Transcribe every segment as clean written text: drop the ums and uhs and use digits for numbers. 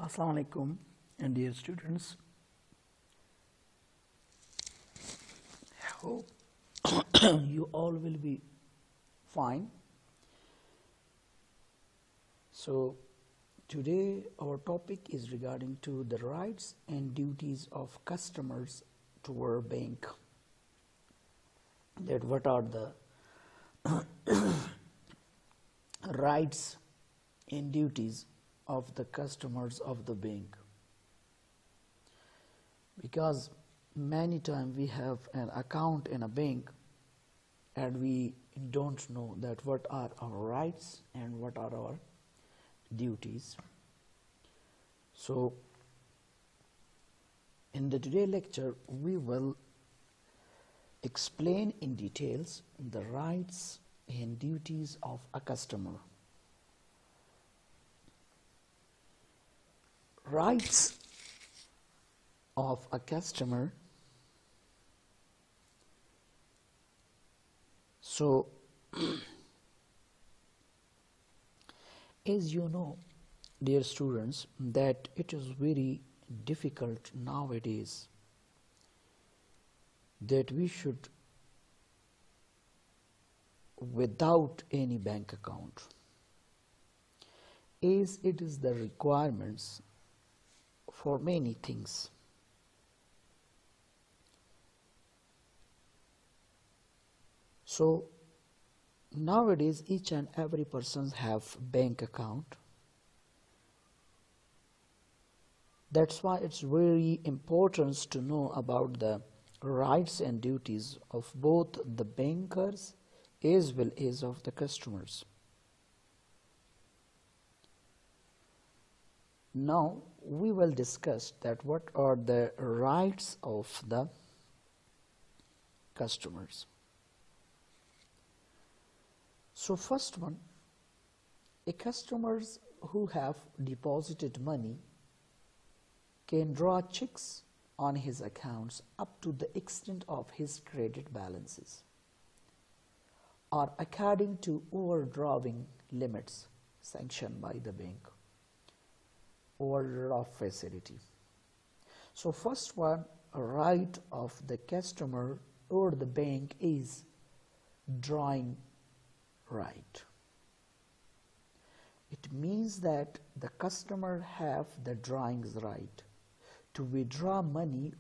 Assalamu alaikum and dear students. Hope you all will be fine. So today our topic is regarding to the rights and duties of customers to our bank. That what are the rights and duties of the customers of the bank, because many times we have an account in a bank and we don't know that what are our rights and what are our duties. So in the today lecture we will explain in details the rights and duties of a customer. Rights of a customer. So as you know, dear students, that it is very difficult nowadays that we should without any bank account, as it is the requirements for many things. So nowadays each and every person have bank account. That's why it's very important to know about the rights and duties of both the bankers as well as of the customers. Now we will discuss that what are the rights of the customers. So first one, a customers who have deposited money can draw checks on his accounts up to the extent of his credit balances or according to overdrawing limits sanctioned by the bank. Overdraft facility. So first one, a right of the customer or the bank is drawing right. It means that the customer have the drawings right to withdraw money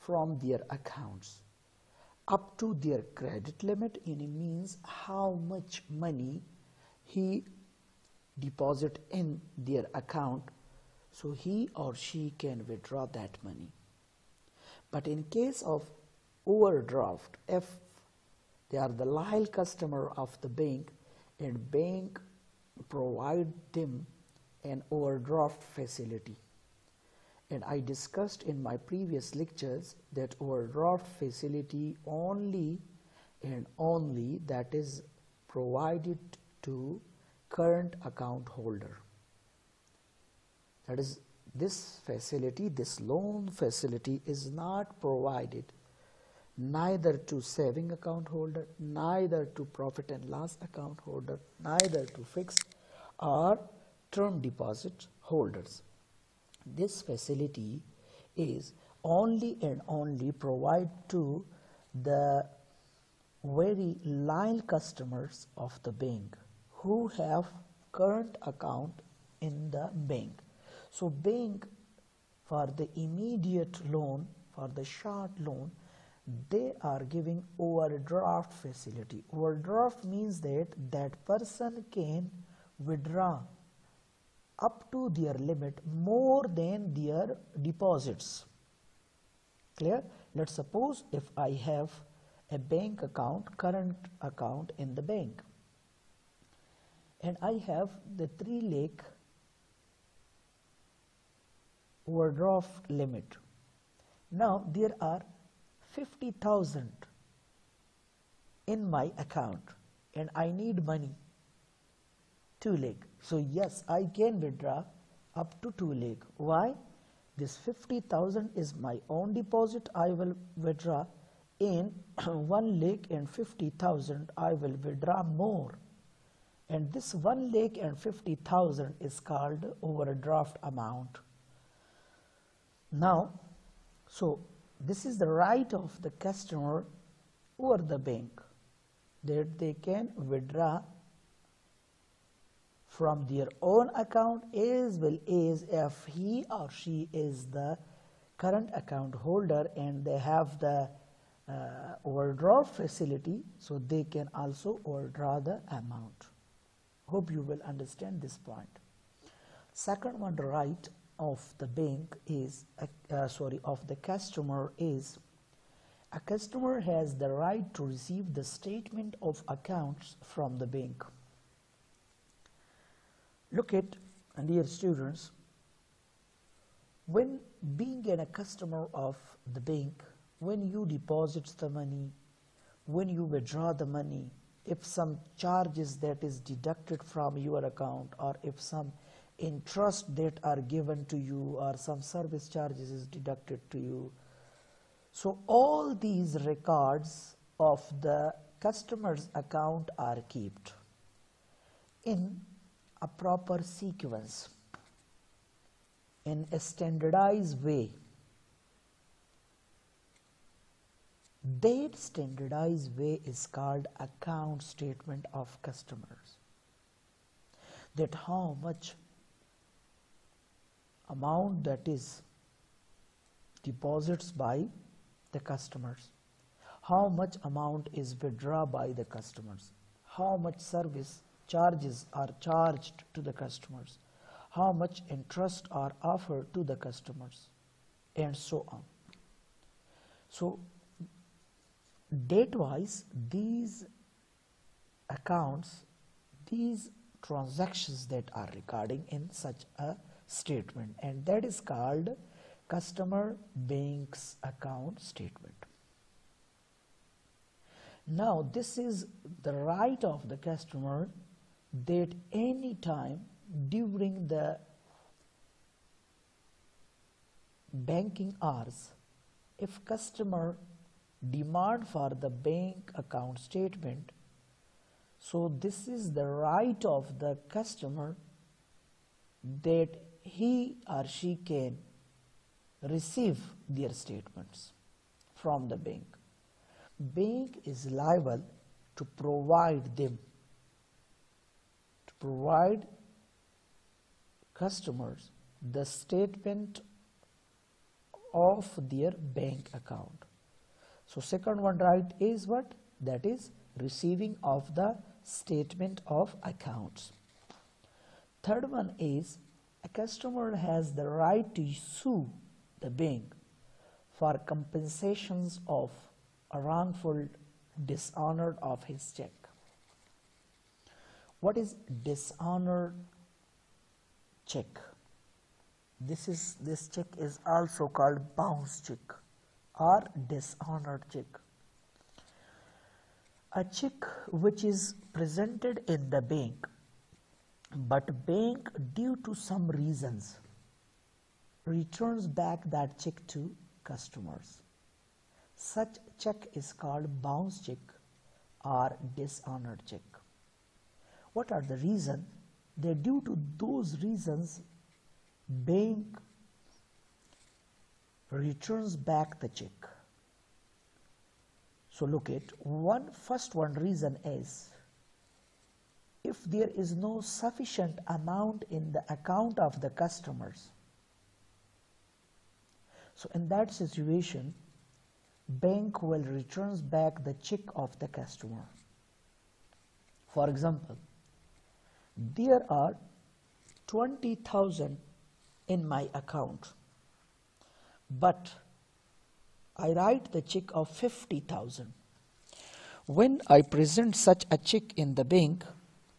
from their accounts up to their credit limit, and it means how much money he deposit in their account, so he or she can withdraw that money. But in case of overdraft, if they are the loyal customer of the bank and bank provide them an overdraft facility, and I discussed in my previous lectures that overdraft facility only and only that is provided to current account holder. That is, this facility, this loan facility is not provided neither to saving account holder, neither to profit and loss account holder, neither to fixed or term deposit holders. This facility is only and only provided to the very loyal customers of the bank who have current account in the bank. So bank, for the immediate loan, for the short loan, they are giving overdraft facility. Overdraft means that that person can withdraw up to their limit more than their deposits. Clear? Let's suppose if I have a bank account, current account in the bank, and I have the 3 lakh overdraft limit. Now there are 50,000 in my account and I need money 2 lakh. So yes, I can withdraw up to 2 lakh. Why? This 50,000 is my own deposit. I will withdraw in 1 lakh and 50,000. I will withdraw more and this 1,50,000 is called overdraft amount. Now, so this is the right of the customer over the bank, that they can withdraw from their own account as well as if he or she is the current account holder and they have the overdraft facility, so they can also overdraw the amount. Hope you will understand this point. Second one, right of the bank is of the customer is, a customer has the right to receive the statement of accounts from the bank. Look at, dear students, when being a customer of the bank, when you deposit the money, when you withdraw the money, if some charges that is deducted from your account, or if some interest that are given to you, or some service charges is deducted to you, so all these records of the customer's account are kept in a proper sequence, in a standardized way. That standardized way is called account statement of customers. That how much amount that is deposits by the customers, how much amount is withdrawn by the customers, how much service charges are charged to the customers, how much interest are offered to the customers, and so on. So date-wise, these accounts, these transactions that are recording in such a statement, and that is called customer bank's account statement. Now this is the right of the customer, that any time during the banking hours, if customer demand for the bank account statement, so this is the right of the customer, that he or she can receive their statements from the bank. Bank is liable to provide them, to provide customers the statement of their bank account. So second one right is what? That is receiving of the statement of accounts. Third one is, a customer has the right to sue the bank for compensations of a wrongful dishonor of his check. What is dishonored check? This check is also called bounce check or dishonored check. A check which is presented in the bank, but bank due to some reasons returns back that check to customers. Such check is called bounce check or dishonored check. What are the reasons? That due to those reasons, bank returns back the check. So look at first one reason is, if there is no sufficient amount in the account of the customers. So in that situation, bank will returns back the check of the customer. For example, there are 20,000 in my account, but I write the check of 50,000. When I present such a check in the bank,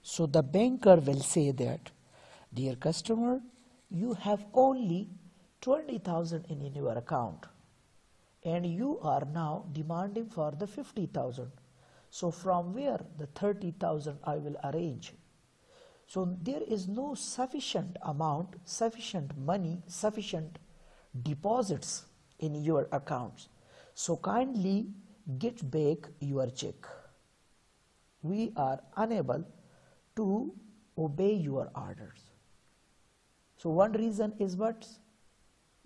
so the banker will say that, dear customer, you have only 20,000 in your account, and you are now demanding for the 50,000. So from where the 30,000 I will arrange? So there is no sufficient amount, sufficient money, sufficient deposits in your accounts. So kindly get back your check. We are unable to obey your orders. So one reason is what?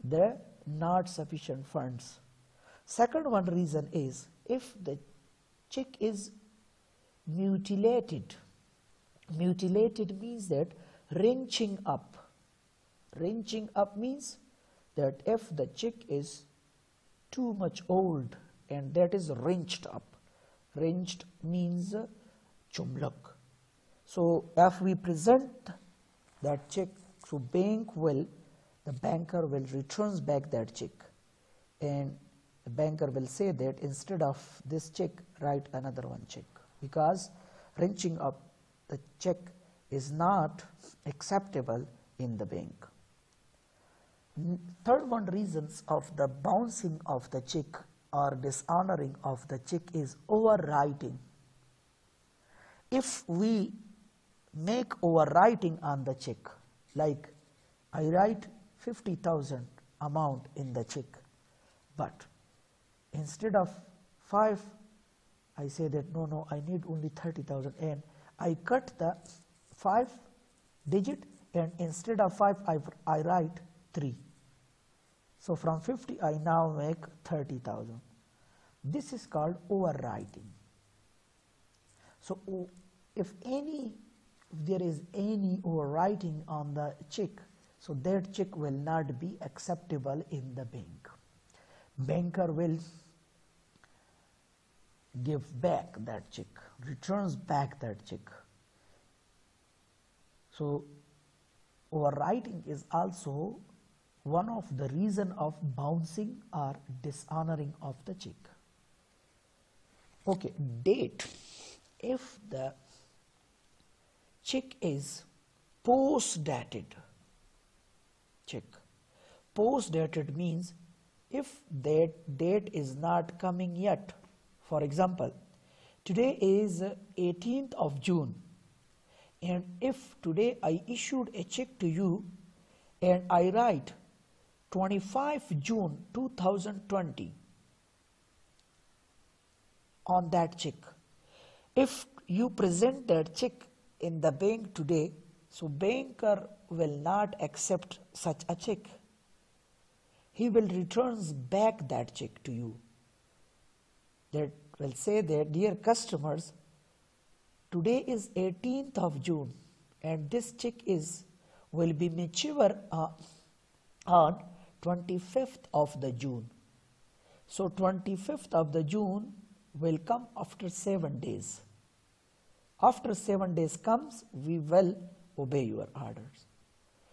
There not sufficient funds. Second one reason is if the check is mutilated. Mutilated means that wrenching up. Wrenching up means that if the check is too much old and that is wrenched up. Wrenched means chumlak. So if we present that check, so the banker will return back that check, and the banker will say that instead of this check, write another one check, because wrenching up the check is not acceptable in the bank. Third one reasons of the bouncing of the check or dishonoring of the check is overwriting. If we make overwriting on the check, like I write 50,000 amount in the check, but instead of 5, I say that no, I need only 30,000, and I cut the 5 digit, and instead of 5, I write 3. So from 50, I now make 30,000. This is called overwriting. So if there is any overwriting on the check, so that check will not be acceptable in the bank. Banker will give back that check, returns back that check. So overwriting is also one of the reason of bouncing or dishonoring of the check. Okay, date. If the check is post-dated, check. Post-dated means if that date is not coming yet. For example, today is 18th of June, and if today I issued a check to you and I write 25 June 2020 on that check, if you present that check in the bank today, so banker will not accept such a check. He will return back that check to you. That will say that, dear customers, today is 18th of June and this check will be mature on 25th of the June. So 25th of the June will come after 7 days. After 7 days comes, we will obey your orders.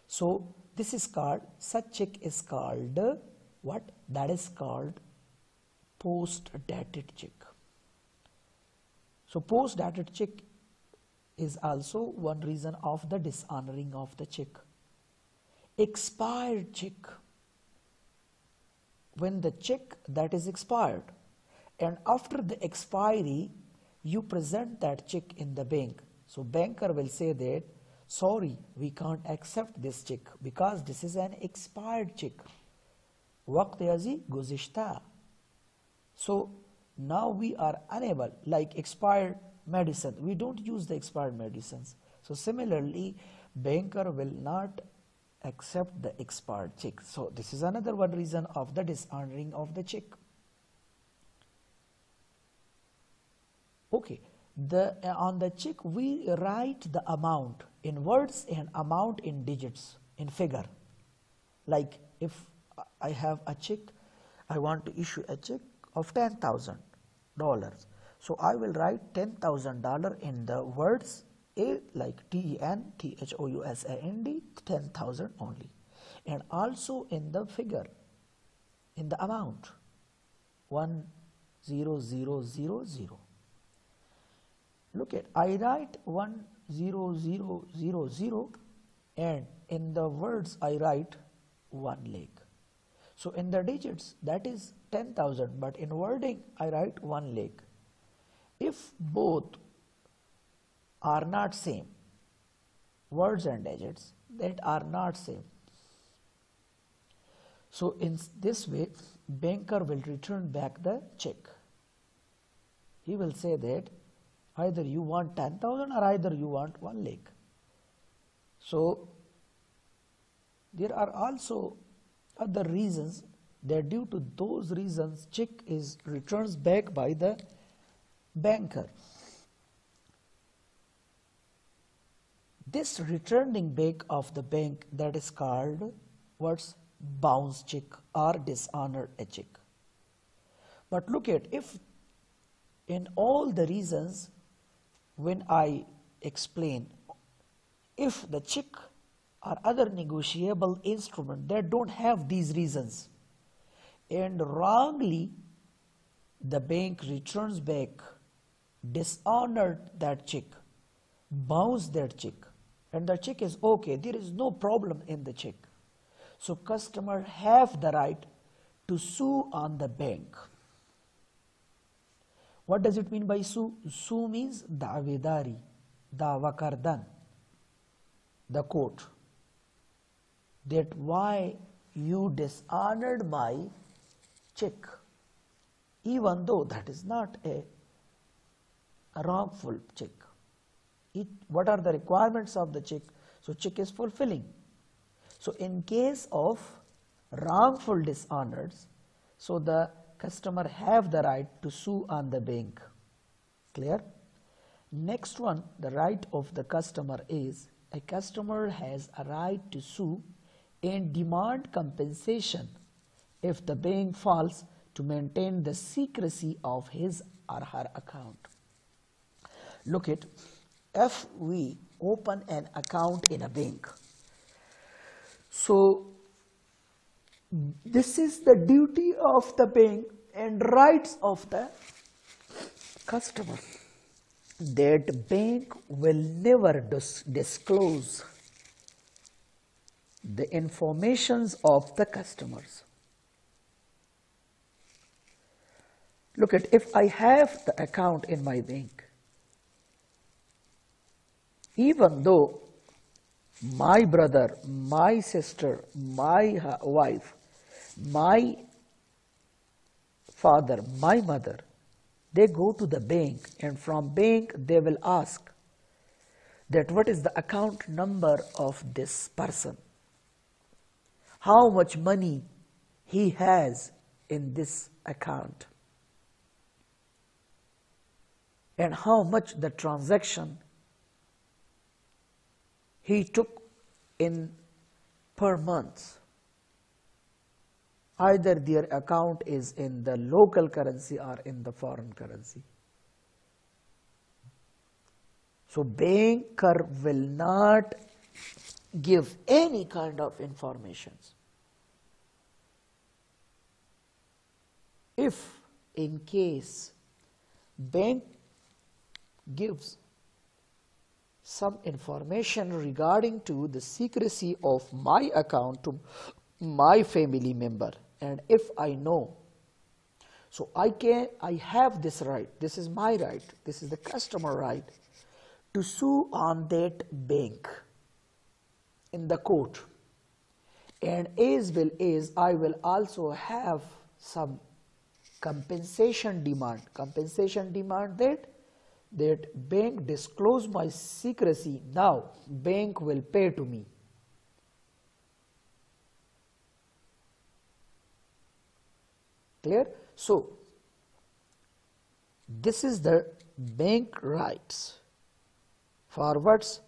So this is called, such check is called what? That is called post-dated check. So post-dated check is also one reason of the dishonoring of the check. Expired check. When the check that is expired, and after the expiry, you present that check in the bank. So banker will say that, sorry, we can't accept this check because this is an expired check. Waqt yazi guzishta. So now we are unable, like expired medicine, we don't use the expired medicines. So similarly, banker will not accept the expired check. So this is another one reason of the dishonoring of the check. Okay, on the check we write the amount in words and amount in digits, in figure. Like if I have a check, I want to issue a check of $10,000. So I will write $10,000 in the words A, like TENTHOUSAND, 10,000 only, and also in the figure, in the amount 10000. Look at, I write 10000 and in the words I write 1 lakh. So in the digits that is 10,000, but in wording I write 1 lakh. If both are not same, words and digits that are not same, so in this way banker will return back the check. He will say that Either you want 10,000 or either you want 1 lakh. So there are also other reasons that due to those reasons check is returns back by the banker. This returning back of the bank, that is called what's bounce check or dishonored a check. But look at, if in all the reasons when I explain, if the check or other negotiable instrument that don't have these reasons and wrongly the bank returns back, dishonored that check, bounce that check, and the check is okay, there is no problem in the check. So customer have the right to sue on the bank. What does it mean by sue? Sue means davedari, dawa kardan, the court, that why you dishonored my check, even though that is not a wrongful check. What are the requirements of the check? So check is fulfilling. So in case of wrongful dishonors, so the customer have the right to sue on the bank. Clear? Next one, the right of the customer is, a customer has a right to sue and demand compensation if the bank fails to maintain the secrecy of his or her account. Look at, if we open an account in a bank, so this is the duty of the bank and rights of the customer, that bank will never disclose the informations of the customers. Look at, if I have the account in my bank, even though my brother, my sister, my wife, my father, my mother, they go to the bank, and from bank they will ask that what is the account number of this person, how much money he has in this account, and how much the transaction he took in per month. Either their account is in the local currency or in the foreign currency. So banker will not give any kind of information. If in case bank gives some information regarding to the secrecy of my account to my family member, and if I know, so I have this right, this is my right, this is the customer right to sue on that bank in the court. And as well as I will also have some compensation demand that bank disclose my secrecy, now bank will pay to me. Clear? So this is the bank rights forwards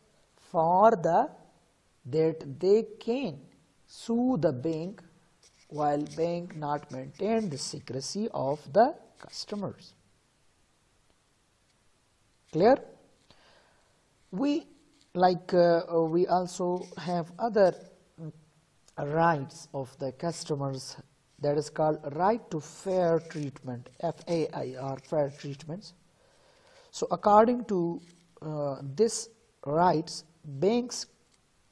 for that they can sue the bank while bank not maintain the secrecy of the customers. Clear? We also have other rights of the customers, that is called right to fair treatment, FAIR, fair treatments. So according to this rights, banks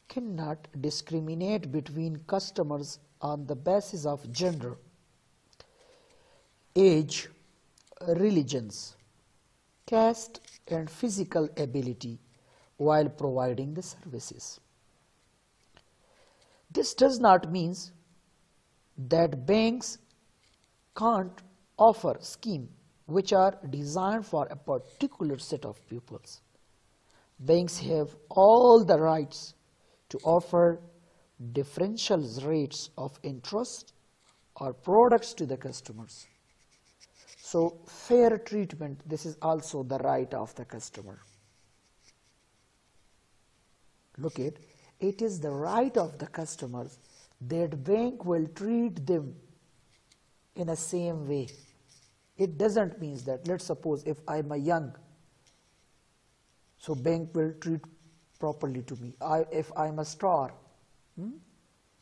cannot discriminate between customers on the basis of gender, age, religions, caste and physical ability while providing the services. This does not mean that banks can't offer scheme which are designed for a particular set of pupils. Banks have all the rights to offer differential rates of interest or products to the customers. So fair treatment, this is also the right of the customer. Look at, it is the right of the customers that bank will treat them in the same way. It doesn't mean that, let's suppose if I'm a young, so bank will treat properly to me. If I'm a star,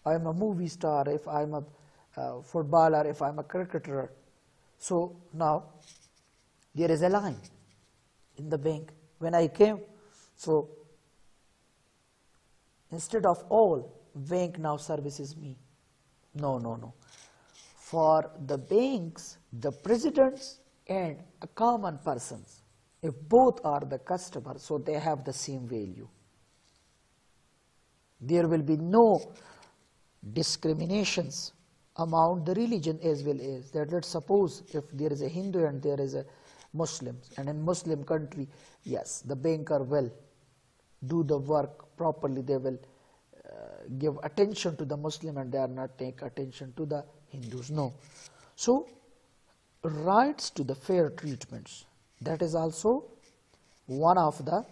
I'm a movie star, if I'm a footballer, if I'm a cricketer. So now there is a line in the bank. When I came, so instead of all, bank now services me. No. For the banks, the presidents and a common persons, if both are the customers, so they have the same value. There will be no discriminations among the religion as well as that. Let's suppose if there is a Hindu and there is a Muslim, and in Muslim country, yes, the banker will do the work properly. They will give attention to the Muslim and they are not take attention to the Hindus. No. So rights to the fair treatments, that is also one of the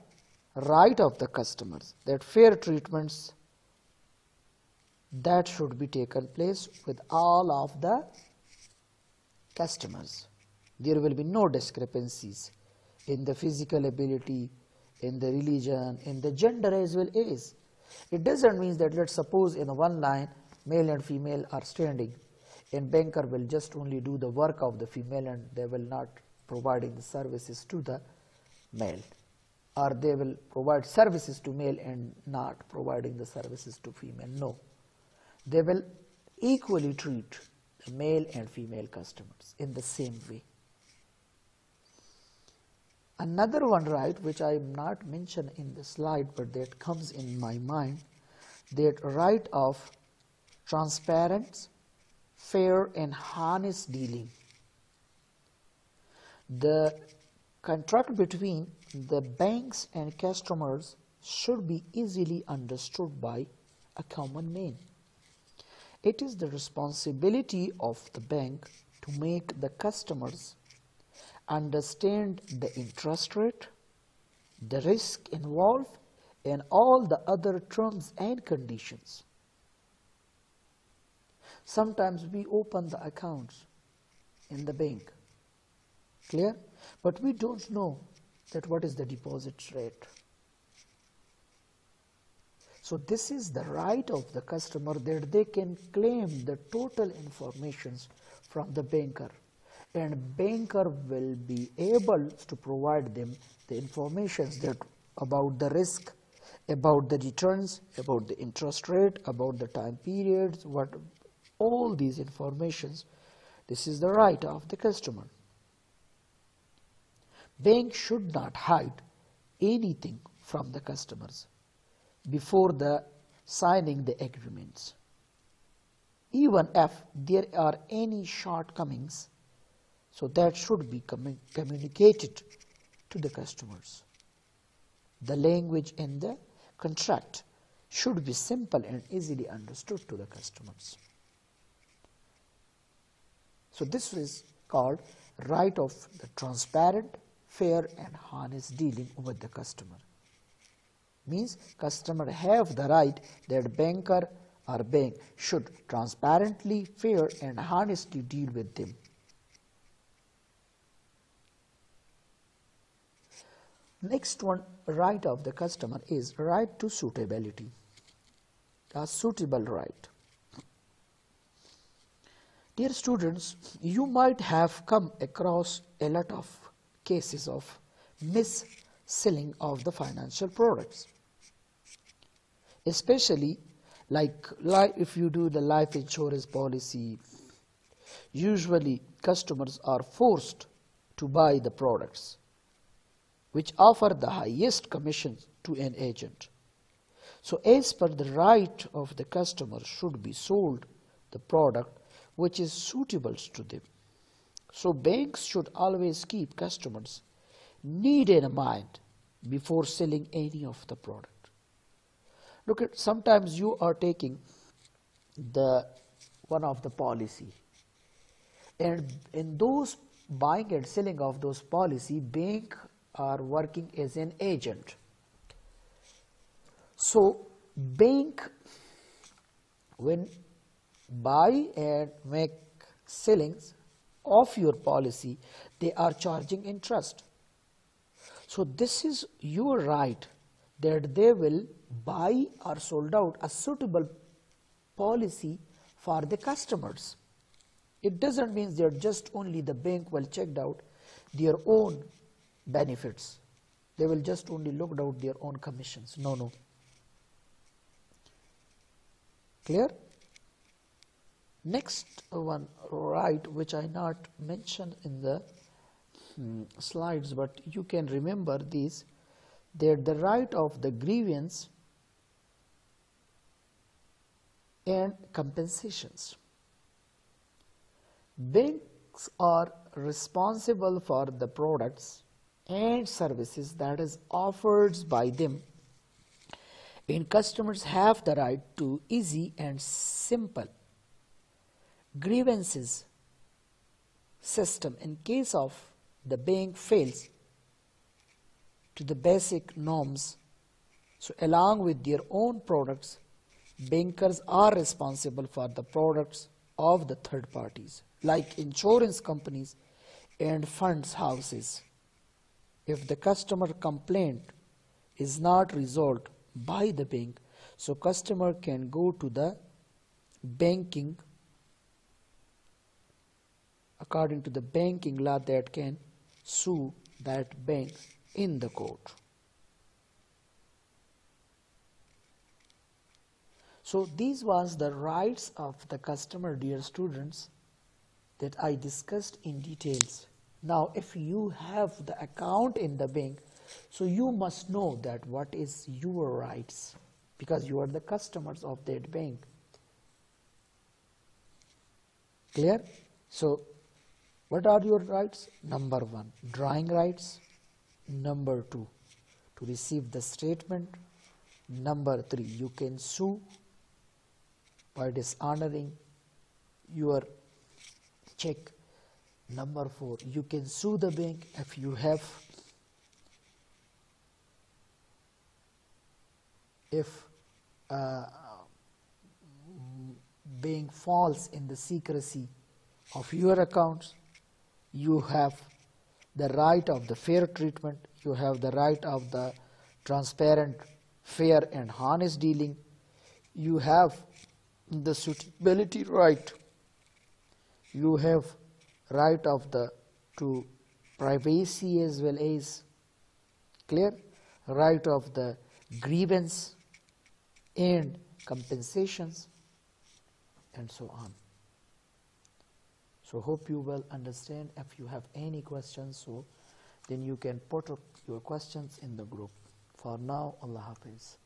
right of the customers, that fair treatments that should be taken place with all of the customers. There will be no discrepancies in the physical ability, in the religion, in the gender as well as. It doesn't mean that, let's suppose in one line male and female are standing, and banker will just only do the work of the female and they will not providing the services to the male, or they will provide services to male and not providing the services to female. No, they will equally treat the male and female customers in the same way. Another one right which I am not mentioned in the slide but that comes in my mind, that right of transparent, fair and honest dealing. The contract between the banks and customers should be easily understood by a common man. It is the responsibility of the bank to make the customers understand the interest rate, the risk involved, and all the other terms and conditions. Sometimes we open the accounts in the bank, clear? But we don't know that what is the deposit rate. So this is the right of the customer that they can claim the total informations from the banker, and banker will be able to provide them the information that about the risk, about the returns, about the interest rate, about the time periods, what all these informations. This is the right of the customer. Bank should not hide anything from the customers before the signing the agreements. Even if there are any shortcomings, so that should be communicated to the customers. The language in the contract should be simple and easily understood to the customers. So this is called right of the transparent, fair and honest dealing with the customer. Means customer have the right that banker or bank should transparently, fair and honestly deal with them. Next one, right of the customer, is right to suitability, a suitable right. Dear students, you might have come across a lot of cases of mis-selling of the financial products, especially like if you do the life insurance policy. Usually customers are forced to buy the products which offer the highest commissions to an agent. So as per the right of the customer should be sold the product which is suitable to them. So banks should always keep customers' need in mind before selling any of the product. Look at, sometimes you are taking the one of the policy, and in those buying and selling of those policy, bank are working as an agent. So bank, when buy and make sellings of your policy, they are charging interest. So this is your right that they will buy or sold out a suitable policy for the customers. It doesn't mean that just only the bank will check out their own benefits. They will just only look out their own commissions. No, no. Clear? Next one, right, which I not mentioned in the slides, but you can remember these, that the right of the grievance and compensations. Banks are responsible for the products and services that is offered by them, and customers have the right to easy and simple grievances system in case of the bank fails to the basic norms. So along with their own products, bankers are responsible for the products of the third parties like insurance companies and funds houses. If the customer complaint is not resolved by the bank, so customer can go to the banking, according to the banking law, that can sue that bank in the court. So these was the rights of the customer, dear students, that I discussed in details. Now if you have the account in the bank, so you must know that what is your rights, because you are the customers of that bank. Clear? So what are your rights? Number 1, drawing rights. Number 2, to receive the statement. Number 3, you can sue by dishonoring your check. Number 4, you can sue the bank if you have, if bank falls in the secrecy of your accounts. You have the right of the fair treatment. You have the right of the transparent, fair and honest dealing. You have the suitability right. You have right of the to privacy as well as, clear, right of the grievance and compensations and so on. So hope you will understand. If you have any questions, so then you can put up your questions in the group. For now, Allah Hafiz.